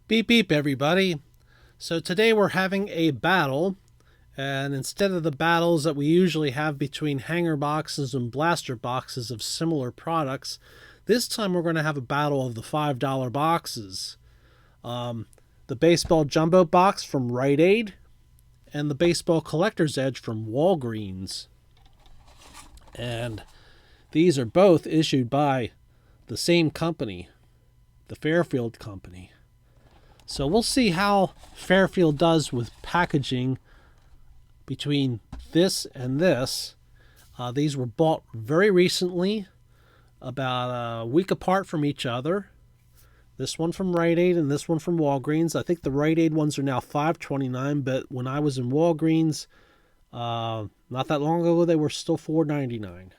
Beep beep everybody. So today we're having a battle, and instead of the battles that we usually have between hanger boxes and blaster boxes of similar products, this time we're going to have a battle of the $5 boxes. The baseball jumbo box from Rite and the baseball collector's edge from Walgreens. And these are both issued by the same company, the Fairfield Company. So we'll see how Fairfield does with packaging between this and this. These were bought very recently, about a week apart from each other. This one from Rite Aid and this one from Walgreens. I think the Rite Aid ones are now $5.29, but when I was in Walgreens not that long ago, they were still $4.99.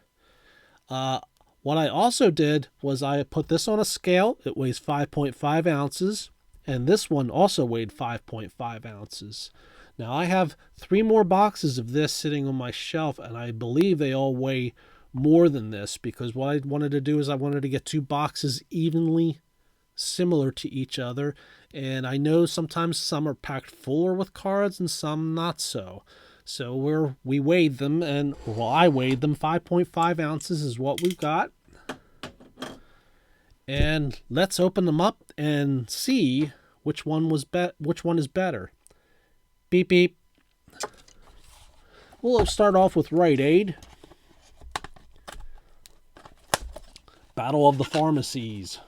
What I also did was I put this on a scale. It weighs 5.5 ounces. And this one also weighed 5.5 ounces. Now, I have 3 more boxes of this sitting on my shelf, and I believe they all weigh more than this, because what I wanted to do is I wanted to get 2 boxes evenly similar to each other. And I know sometimes some are packed fuller with cards and some not so. So we weighed them, and I weighed them. 5.5 ounces is what we've got. And let's open them up and see which one is better. Beep beep. We'll start off with Rite Aid. Battle of the Pharmacies.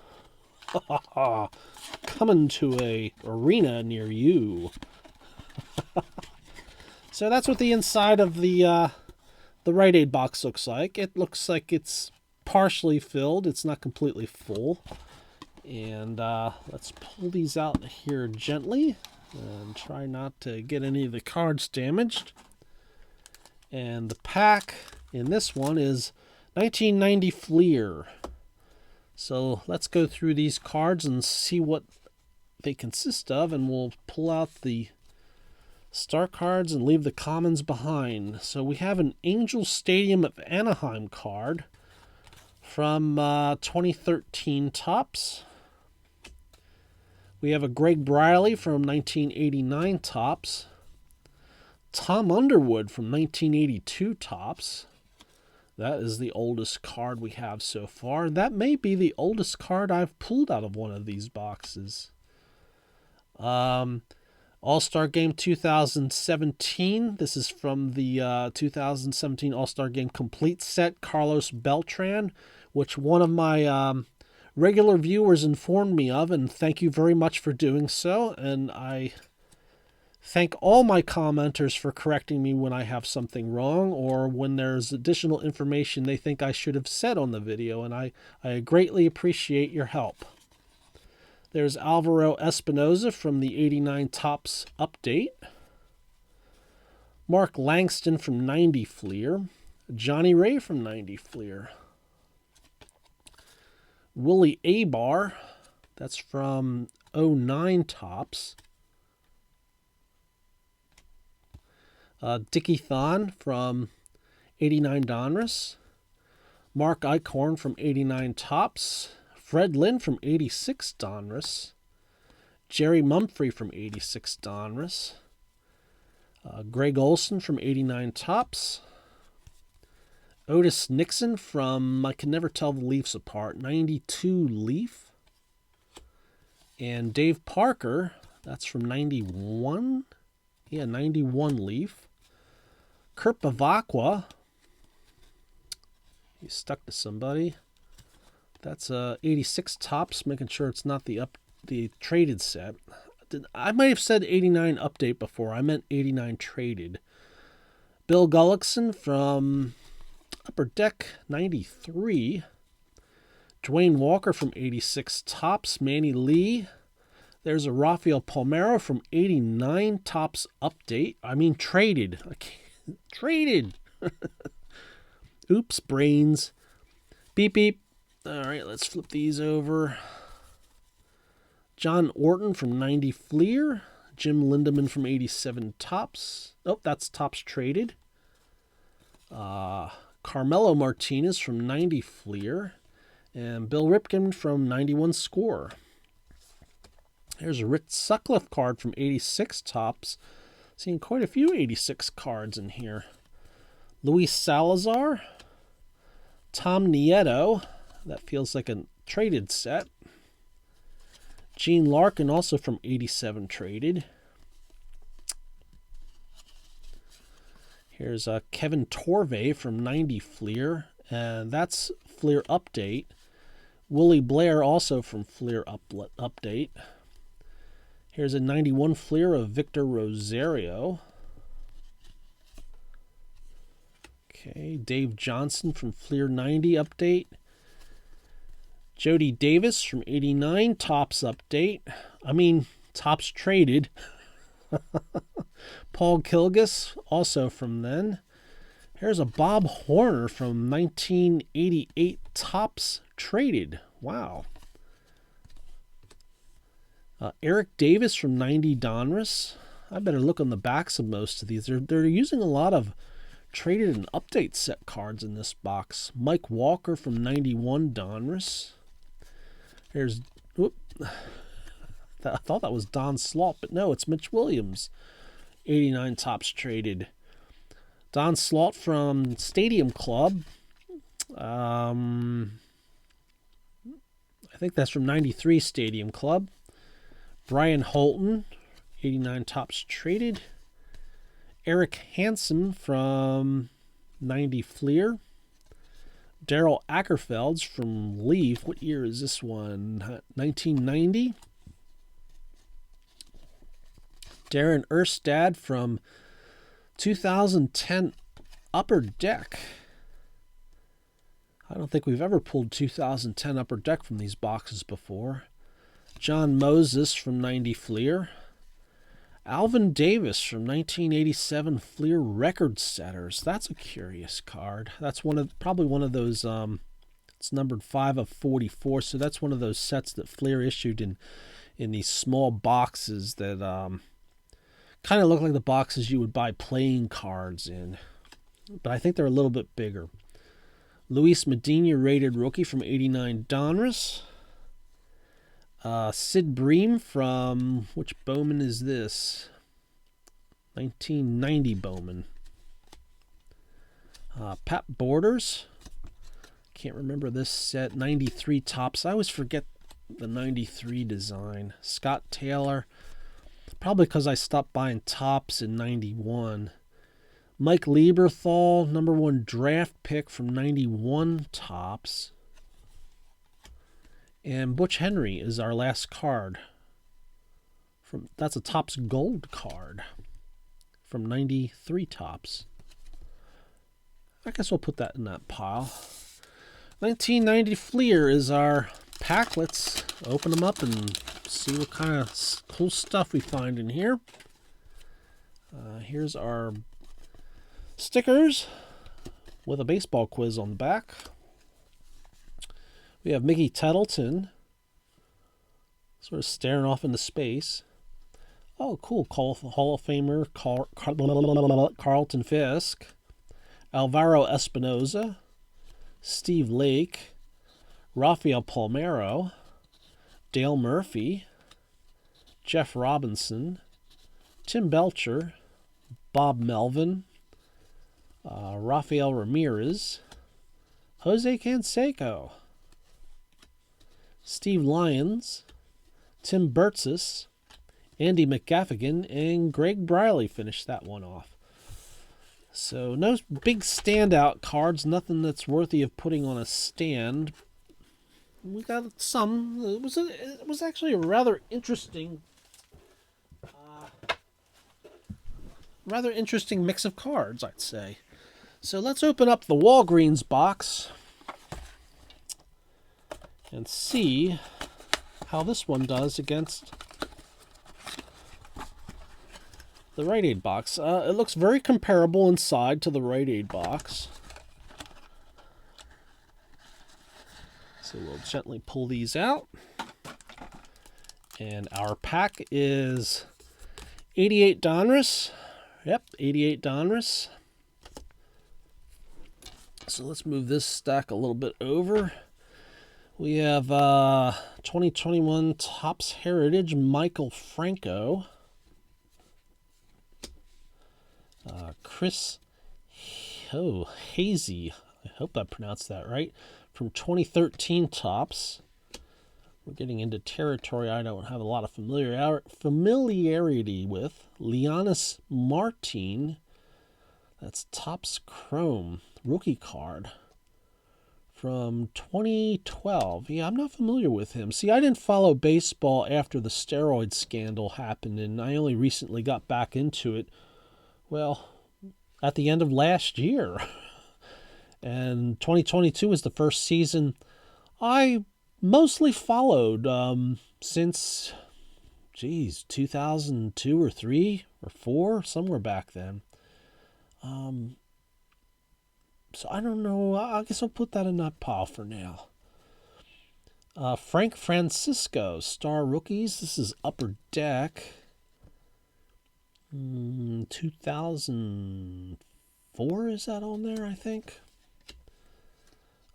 Coming to a arena near you. So that's what the inside of the Rite Aid box looks like. It looks like it's partially filled. It's not completely full. And let's pull these out here gently and try not to get any of the cards damaged. And the pack in this one is 1990 Fleer. So let's go through these cards and see what they consist of, and we'll pull out the star cards and leave the commons behind. So we have an Angel Stadium of Anaheim card from 2013 Topps. We have a Greg Briley from 1989 Topps. Tom Underwood from 1982 Topps. That is the oldest card we have so far. That may be the oldest card I've pulled out of one of these boxes. All-Star Game 2017. This is from the 2017 All-Star Game Complete Set, Carlos Beltran, which one of my regular viewers informed me of, and thank you very much for doing so. And I thank all my commenters for correcting me when I have something wrong or when there's additional information they think I should have said on the video, and I greatly appreciate your help. There's Alvaro Espinoza from the 89 Topps Update. Mark Langston from 90 Fleer. Johnny Ray from 90 Fleer. Willie Abar, that's from 09 Topps. Dickie Thon from 89 Donruss. Mark Eichhorn from 89 Topps. Fred Lynn from 86 Donruss. Jerry Mumphrey from 86 Donruss. Greg Olson from 89 Topps. Otis Nixon from, I can never tell the Leafs apart, 92 Leaf. And Dave Parker, that's from 91. Yeah, 91 Leaf. Kurt Bavacqua, he's stuck to somebody. That's 86 Topps, making sure it's not the traded set. I might have said 89 update before. I meant 89 traded. Bill Gullickson from Upper Deck 93. Dwayne Walker from 86 Topps. Manny Lee. There's a Rafael Palmeiro from 89 Topps update. I mean traded. Traded. Oops, brains. Beep beep. All right, let's flip these over. John Orton from 90 Fleer. Jim Lindemann from 87 Topps. Oh, that's Topps traded. Carmelo Martinez from 90 Fleer. And Bill Ripken from 91 Score. There's a Rich Sutcliffe card from 86 Tops. Seeing quite a few 86 cards in here. Luis Salazar. Tom Nieto. That feels like a traded set. Gene Larkin, also from 87 traded. Here's Kevin Torvey from 90 Fleer, and that's Fleer Update. Willie Blair, also from Fleer Update. Here's a 91 Fleer of Victor Rosario. Okay, Dave Johnson from Fleer 90 Update. Jody Davis from 89 Topps Update. I mean, Topps traded. Paul Kilgus, also from then. Here's a Bob Horner from 1988 Topps traded. Wow. Eric Davis from 90 Donruss. I better look on the backs of most of these. They're using a lot of traded and update set cards in this box. Mike Walker from 91 Donruss. Here's, I thought that was Don Slaught, but no, it's Mitch Williams. 89 Topps traded. Don Slaught from Stadium Club. I think that's from 93 Stadium Club. Brian Holton, 89 Topps traded. Eric Hansen from 90 Fleer. Daryl Ackerfelds from Leaf. What year is this one? 1990. Darren Erstad from 2010 Upper Deck. I don't think we've ever pulled 2010 Upper Deck from these boxes before. John Moses from 90 Fleer. Alvin Davis from 1987 Fleer Record Setters. That's a curious card. That's probably one of those. It's numbered 5 of 44, so that's one of those sets that Fleer issued in these small boxes that kind of look like the boxes you would buy playing cards in, but I think they're a little bit bigger. Luis Medina rated rookie from 89 Donruss. Sid Bream from, which Bowman is this? 1990 Bowman. Pat Borders. Can't remember this set. 93 Topps. I always forget the 93 design. Scott Taylor. Probably because I stopped buying Topps in 91. Mike Lieberthal, #1 draft pick from 91 Topps. And Butch Henry is our last card. That's a Topps Gold card from 93 Topps. I guess we'll put that in that pile. 1990 Fleer is our pack. Let's open them up and see what kind of cool stuff we find in here. Here's our stickers with a baseball quiz on the back. We have Mickey Tettleton sort of staring off into space. Oh, cool. Hall of Famer Carlton Fisk. Alvaro Espinoza. Steve Lake. Rafael Palmeiro. Dale Murphy. Jeff Robinson. Tim Belcher. Bob Melvin. Rafael Ramirez. Jose Canseco. Steve Lyons, Tim Burtsis, Andy McGaffigan, and Greg Briley finished that one off. So no big standout cards, nothing that's worthy of putting on a stand. We got some. It was actually a rather interesting mix of cards, I'd say. So let's open up the Walgreens box and see how this one does against the Rite Aid box. It looks very comparable inside to the Rite Aid box. So we'll gently pull these out. And our pack is 88 Donruss. Yep, 88 Donruss. So let's move this stack a little bit over. We have 2021 Topps Heritage Michael Franco. Chris Hazy, I hope I pronounced that right, from 2013 Topps. We're getting into territory I don't have a lot of familiarity with. Leonis Martin, that's Topps Chrome, rookie card from 2012. Yeah, I'm not familiar with him. See, I didn't follow baseball after the steroid scandal happened, and I only recently got back into it, well, at the end of last year. And 2022 was the first season I mostly followed since, 2002 or 3 or 4, somewhere back then. So I don't know. I guess I'll put that in that pile for now. Frank Francisco, Star Rookies. This is Upper Deck. 2004 is that on there, I think?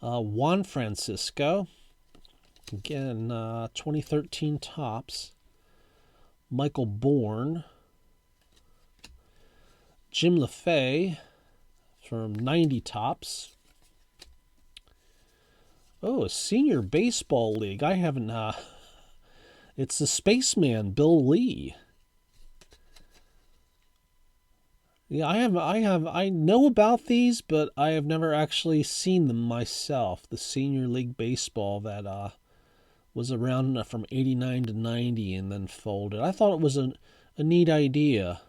Juan Francisco. Again, 2013 Topps. Michael Bourne. Jim LaFay from 90 Topps. Oh, a senior baseball league. I haven't. It's the Spaceman, Bill Lee. Yeah, I know about these, but I have never actually seen them myself. The Senior League Baseball that was around from 89 to 90 and then folded. I thought it was a neat idea.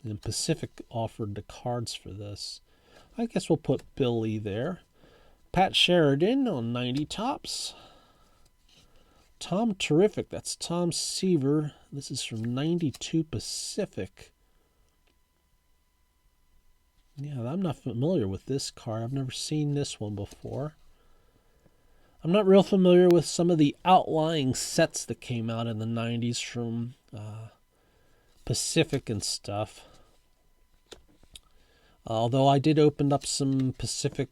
And Pacific offered the cards for this. I guess we'll put Billy there. Pat Sheridan on 90 Topps. Tom Terrific, that's Tom Seaver. This is from 92 Pacific. Yeah, I'm not familiar with this card. I've never seen this one before. I'm not real familiar with some of the outlying sets that came out in the 90s from Pacific and stuff. Although I did open up some Pacific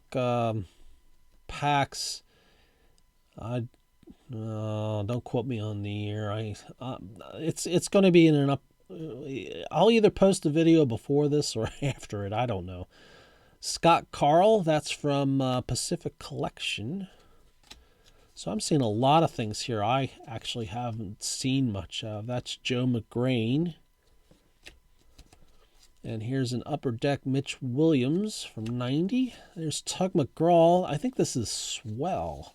packs. Don't quote me on the year. It's going to be in an up. I'll either post a video before this or after it. I don't know. Scott Carl, that's from Pacific Collection. So I'm seeing a lot of things here I actually haven't seen much of. That's Joe McGrain. And here's an Upper Deck Mitch Williams from 90. There's Tug McGraw. I think this is Swell.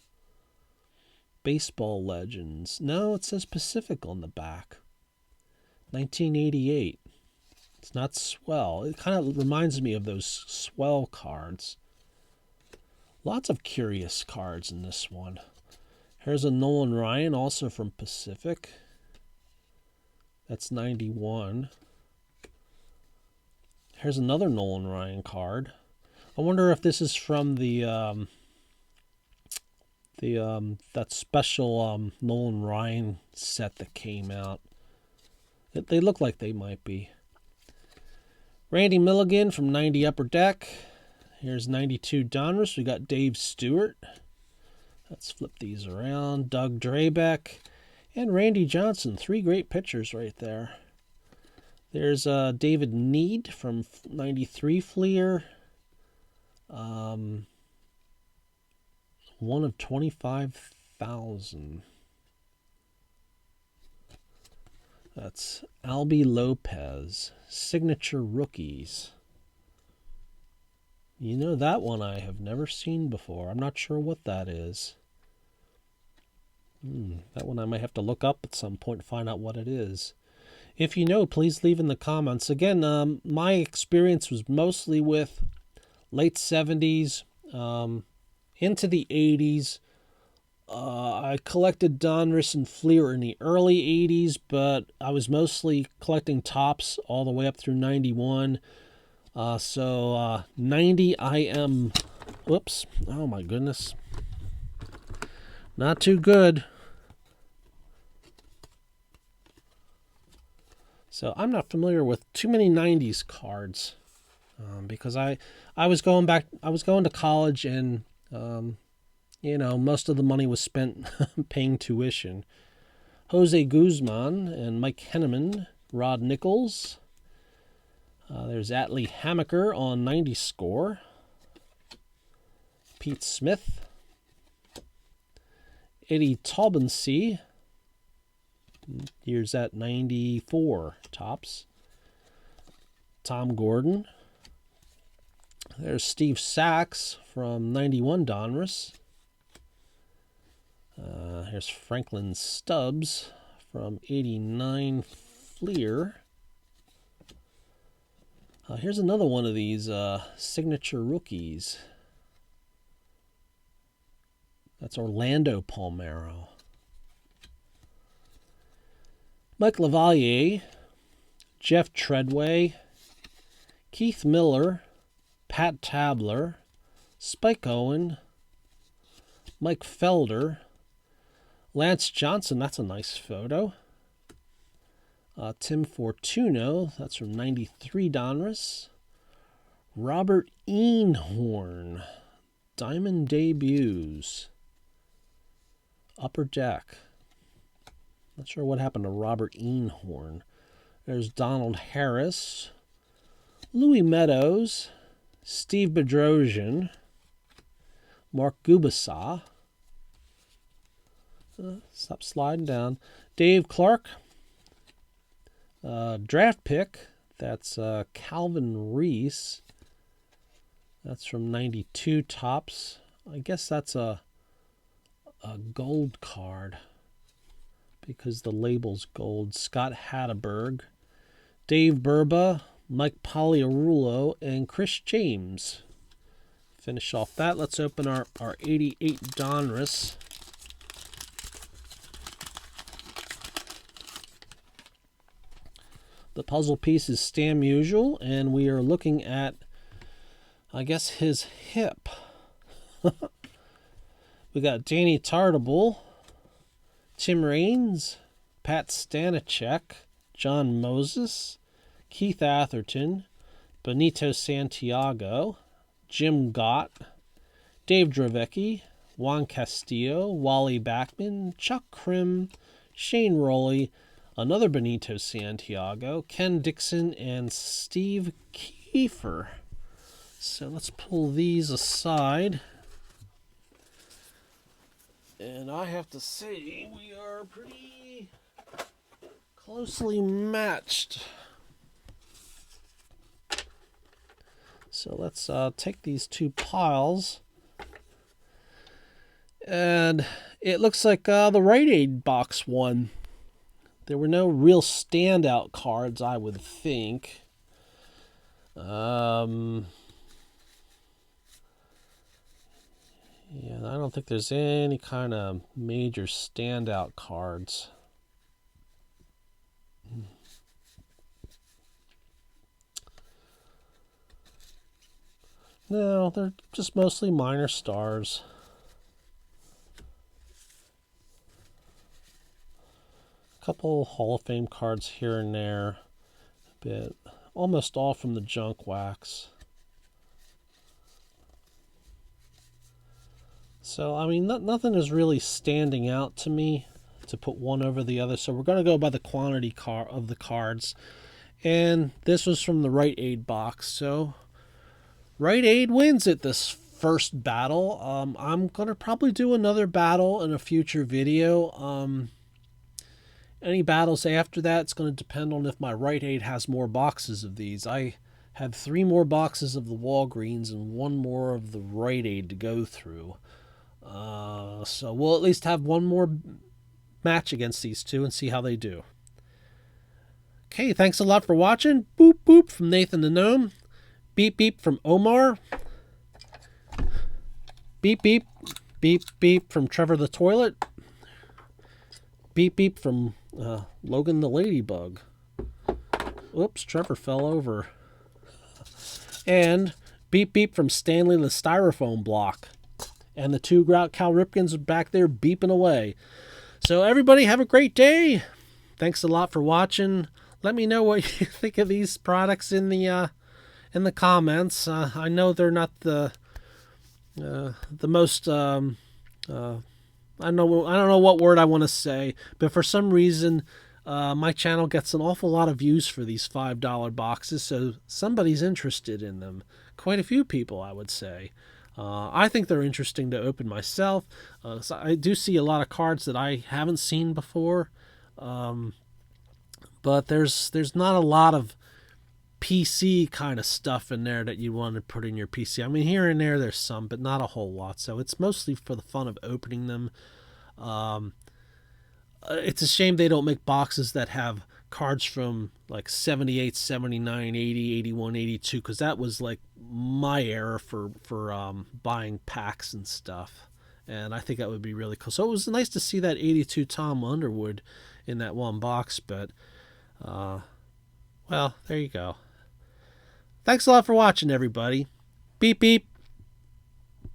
Baseball Legends. No, it says Pacific on the back. 1988. It's not Swell. It kind of reminds me of those Swell cards. Lots of curious cards in this one. Here's a Nolan Ryan, also from Pacific. That's 91. Here's another Nolan Ryan card. I wonder if this is from that special Nolan Ryan set that came out. They look like they might be. Randy Milligan from 90 Upper Deck. Here's 92 Donruss. We got Dave Stewart. Let's flip these around. Doug Drabeck and Randy Johnson. 3 great pitchers right there. There's David Need from 93 Fleer. 1 of 25,000. That's Albie Lopez. Signature Rookies. You know, that one I have never seen before. I'm not sure what that is. That one I might have to look up at some point to find out what it is. If you know, please leave in the comments. Again, my experience was mostly with late 70s into the 80s. I collected Donruss and Fleer in the early 80s, but I was mostly collecting Topps all the way up through 91. So 90 I am... Whoops. Oh my goodness. Not too good. So I'm not familiar with too many 90s cards because I was going to college and You know, most of the money was spent paying tuition. Jose Guzman and Mike Henneman, Rod Nichols. There's Atlee Hammaker on 90 score. Pete Smith. Eddie Taubensee. Years at 94 tops. Tom Gordon. There's Steve Sachs from 91 Donruss. Here's Franklin Stubbs from 89 Fleer. Here's another one of these signature rookies. That's Orlando Palmeiro. Mike Lavalier, Jeff Treadway, Keith Miller, Pat Tabler, Spike Owen, Mike Felder, Lance Johnson, that's a nice photo. Tim Fortuno, that's from 93 Donruss. Robert Einhorn, Diamond Debuts. Upper Deck. Not sure what happened to Robert Einhorn. There's Donald Harris, Louis Meadows, Steve Bedrosian, Mark Gubasa. Stop sliding down. Dave Clark. Draft pick. That's Calvin Reese. That's from 92 tops. I guess that's a gold card because the label's gold. Scott Hatteberg, Dave Burba, Mike Pagliarulo, and Chris James. Finish off that. Let's open our 88 Donruss. The puzzle piece is Stan Musial, and we are looking at, I guess, his hip. We got Danny Tartable, Tim Raines, Pat Stanachek, John Moses, Keith Atherton, Benito Santiago, Jim Gott, Dave Dravecki, Juan Castillo, Wally Backman, Chuck Krim, Shane Rowley, another Benito Santiago, Ken Dixon, and Steve Kiefer. So let's pull these aside. And I have to say, we are pretty closely matched. So let's take these two piles. And it looks like the Rite Aid box won. There were no real standout cards, I would think. Yeah, I don't think there's any kind of major standout cards. No, they're just mostly minor stars. A couple Hall of Fame cards here and there, but almost all from the junk wax. So, I mean, nothing is really standing out to me to put one over the other. So we're going to go by the quantity of the cards. And this was from the Rite Aid box. So Rite Aid wins it this first battle. I'm going to probably do another battle in a future video. Any battles after that, it's going to depend on if my Rite Aid has more boxes of these. I have 3 more boxes of the Walgreens and 1 more of the Rite Aid to go through. So we'll at least have 1 more match against these two and see how they do. Okay, thanks a lot for watching. Boop, boop from Nathan the Gnome. Beep, beep from Omar. Beep, beep. Beep, beep from Trevor the Toilet. Beep, beep from Logan the Ladybug. Whoops, Trevor fell over. And beep, beep from Stanley the Styrofoam Block. And the 2 Cal Ripkins are back there beeping away. So everybody have a great day. Thanks a lot for watching. Let me know what you think of these products in the comments. I know they're not the most I don't know what word I want to say, but for some reason, my channel gets an awful lot of views for these $5 boxes, so somebody's interested in them. Quite a few people, I would say. I think they're interesting to open myself. So I do see a lot of cards that I haven't seen before, but there's not a lot of PC kind of stuff in there that you want to put in your PC. I mean, here and there's some, but not a whole lot. So it's mostly for the fun of opening them. It's a shame they don't make boxes that have cards from like 78, 79, 80, 81, 82, because that was like my era for buying packs and stuff. And I think that would be really cool. So it was nice to see that 82 Tom Underwood in that one box, but well, there you go. Thanks a lot for watching, everybody. Beep, beep.